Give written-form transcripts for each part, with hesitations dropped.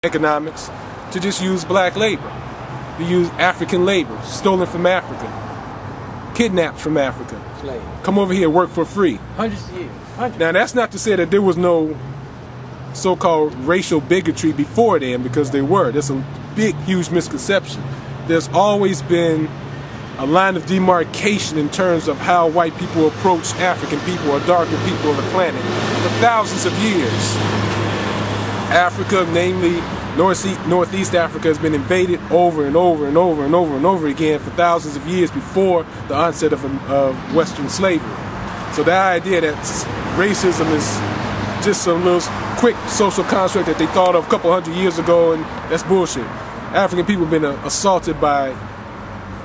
economics to just use black labor, to use African labor, stolen from Africa, kidnapped from Africa. Slave. Come over here, work for free. Hundreds of years. Now that's not to say that there was no so-called racial bigotry before then, because there were. That's a big, huge misconception. There's always been a line of demarcation in terms of how white people approach African people or darker people on the planet for thousands of years. Africa, namely Northeast Africa, has been invaded over and over and over and over and over again for thousands of years before the onset of Western slavery. So the idea that racism is just some little quick social construct that they thought of a couple hundred years ago, and that's bullshit. African people have been assaulted by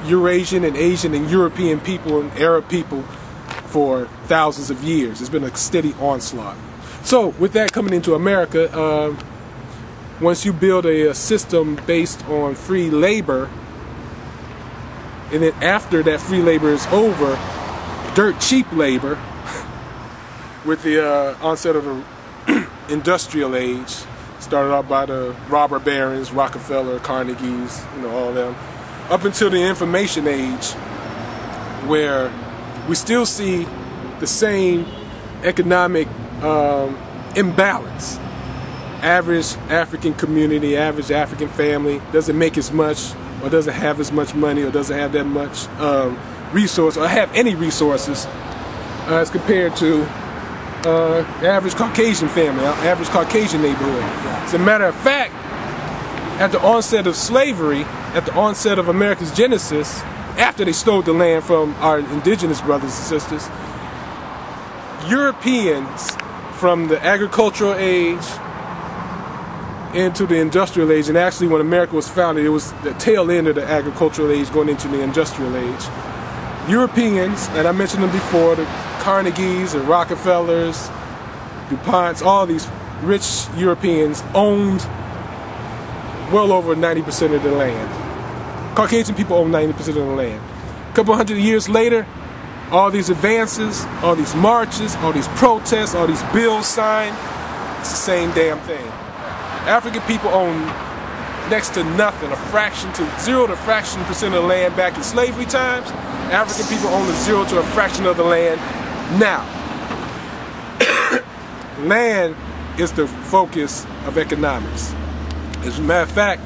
Eurasian and Asian and European people and Arab people for thousands of years. It's been a steady onslaught. So with that coming into America, once you build a system based on free labor, and then after that free labor is over, dirt cheap labor, with the onset of the industrial age, started off by the robber barons, Rockefeller, Carnegie's, all of them, up until the information age, where we still see the same economic imbalance. Average African community, average African family doesn't make as much, or doesn't have as much money, or doesn't have that much resource, or have any resources as compared to the average Caucasian family, average Caucasian neighborhood. As a matter of fact, at the onset of slavery, at the onset of America's genesis, after they stole the land from our indigenous brothers and sisters, Europeans from the agricultural age into the industrial age, and actually when America was founded, it was the tail end of the agricultural age going into the industrial age. Europeans, and I mentioned them before, the Carnegies, the Rockefellers, DuPonts, all these rich Europeans owned well over 90% of the land. Caucasian people own 90% of the land. A couple hundred years later, all these advances, all these marches, all these protests, all these bills signed, it's the same damn thing. African people own next to nothing, a fraction to 0 to a fraction percent of the land back in slavery times. African people own a 0 to a fraction of the land now. Land is the focus of economics. As a matter of fact,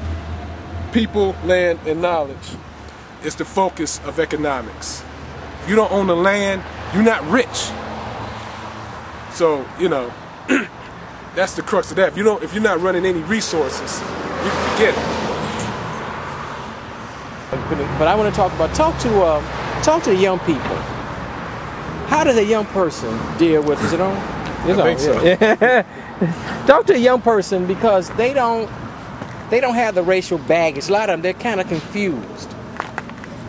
people, land, and knowledge is the focus of economics. If you don't own the land, you're not rich. So, that's the crux of that. If you're not running any resources, you can forget it. But I want to talk to the young people. How does a young person deal with? Is it on? It's I think so. Yeah. Talk to a young person, because they don't have the racial baggage. A lot of them, they're kind of confused.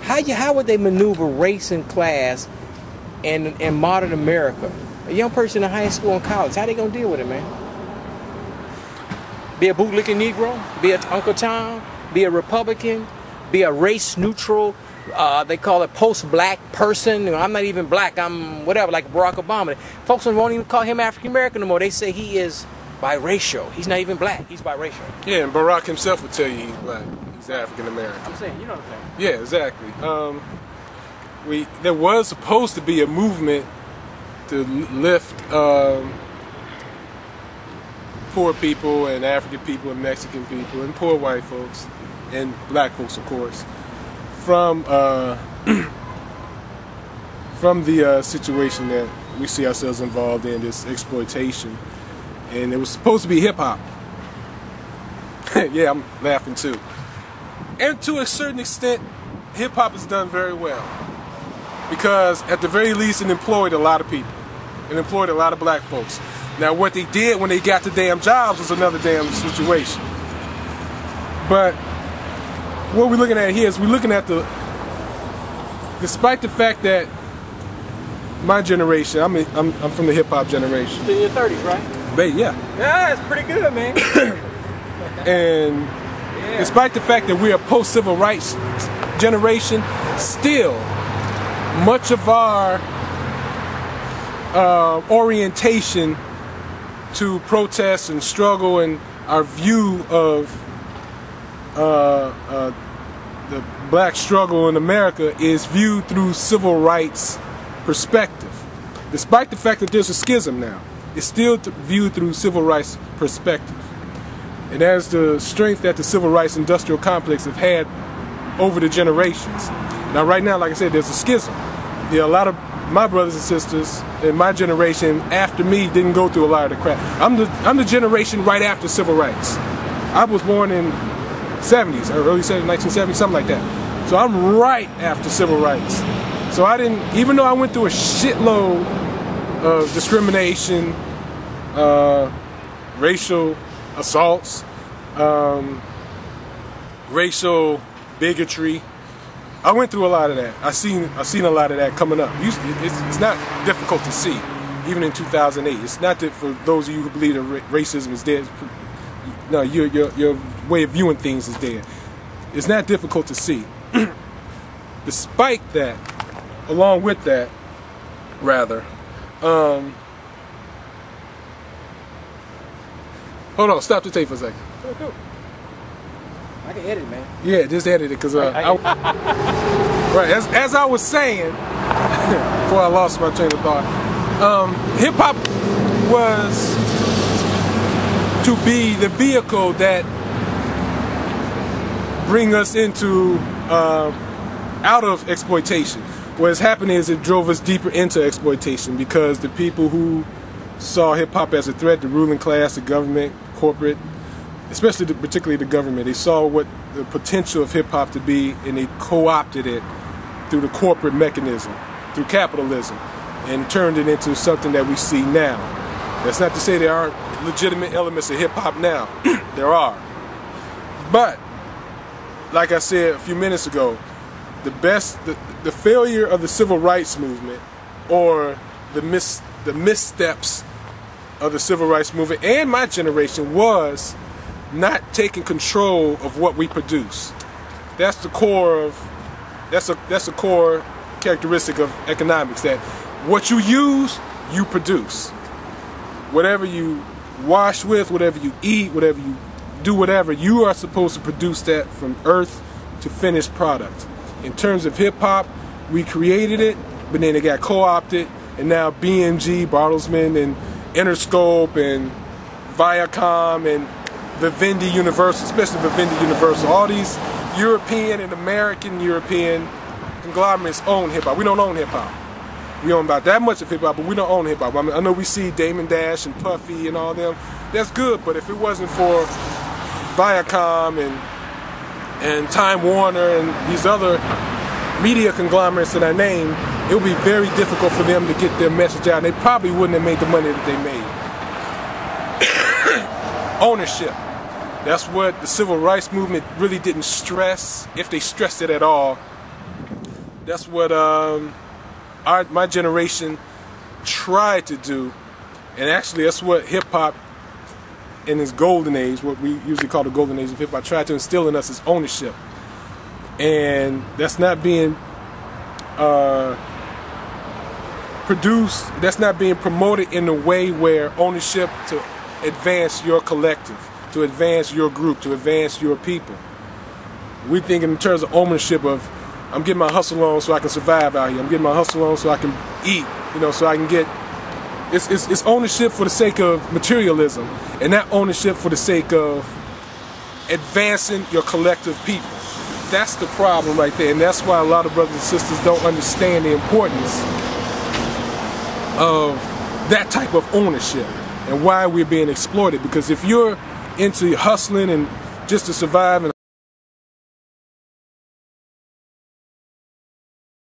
How would they maneuver race and class in modern America? A young person in high school and college, how they gonna deal with it, man? Be a bootlicking Negro, be an Uncle Tom, be a Republican, be a race neutral, they call it post-black person. I'm not even black, I'm whatever, like Barack Obama. Folks won't even call him African American no more. They say he is biracial. He's not even black, he's biracial. Yeah, and Barack himself would tell you he's black. He's African American. I'm saying, you know what I'm saying? Yeah, exactly. There was supposed to be a movement to lift poor people and African people and Mexican people and poor white folks and black folks, of course, from the situation that we see ourselves involved in, this exploitation. And it was supposed to be hip-hop. Yeah, I'm laughing too. And to a certain extent, hip-hop has done very well. Because at the very least, it employed a lot of people. It employed a lot of black folks. Now what they did when they got the damn jobs was another damn situation. But what we're looking at here is we're looking at despite the fact that my generation, I'm from the hip-hop generation. In your 30s, right? But yeah. Yeah, it's pretty good, man. And despite the fact that we're a post-civil rights generation, still much of our orientation to protest and struggle and our view of the black struggle in America is viewed through civil rights perspective. Despite the fact that there's a schism now, it's still viewed through civil rights perspective. And that's the strength that the civil rights industrial complex have had over the generations. Now right now, like I said, there's a schism. A lot of my brothers and sisters in my generation after me didn't go through a lot of the crap. I'm the generation right after civil rights. I was born in 70s, or early 70s, 1970s, something like that. So I'm right after civil rights. So I didn't, even though I went through a shitload of discrimination, racial assaults, racial bigotry, I went through a lot of that. I've seen a lot of that coming up. It's not difficult to see, even in 2008. It's not that for those of you who believe that racism is dead. No, your way of viewing things is dead. It's not difficult to see. Despite that, along with that, rather, hold on, stop the tape for a second. Cool. I can edit, man. Yeah, just edit it, because right, as I was saying, before I lost my train of thought, hip-hop was to be the vehicle that bring us into out of exploitation. What's happening is it drove us deeper into exploitation, because the people who saw hip-hop as a threat, the ruling class, the government, corporate, especially particularly the government, they saw what the potential of hip-hop to be, and they co-opted it through the corporate mechanism, through capitalism, and turned it into something that we see now. That's not to say there aren't legitimate elements of hip-hop now. There are. But, like I said a few minutes ago, the failure of the civil rights movement, or the missteps of the civil rights movement and my generation, was not taking control of what we produce. That's the core of that's a core characteristic of economics, that what you use, you produce. Whatever you wash with, whatever you eat, whatever you do, whatever, you are supposed to produce that from earth to finished product. In terms of hip-hop, we created it, but then it got co-opted, and now BMG, Bartelsman, and Interscope, and Viacom, and Vivendi Universal, especially Vivendi Universal, all these European and European conglomerates own hip-hop. We don't own hip-hop. We own about that much of hip-hop, but we don't own hip-hop. I mean, I know we see Damon Dash and Puffy and all them. That's good, but if it wasn't for Viacom and Time Warner and these other media conglomerates that I named, it would be very difficult for them to get their message out. They probably wouldn't have made the money that they made. Ownership. That's what the civil rights movement really didn't stress, if they stressed it at all. That's what my generation tried to do, and actually that's what hip-hop in its golden age, what we usually call the golden age of hip-hop, tried to instill in us, is ownership. And that's not being produced, that's not being promoted in a way where ownership to advance your collective, to advance your group, to advance your people. We think in terms of ownership of, I'm getting my hustle on so I can survive out here. I'm getting my hustle on so I can eat, so I can get, it's ownership for the sake of materialism, and not ownership for the sake of advancing your collective people. That's the problem right there, and that's why a lot of brothers and sisters don't understand the importance of that type of ownership and why we're being exploited. Because if you're into hustling and just to survive and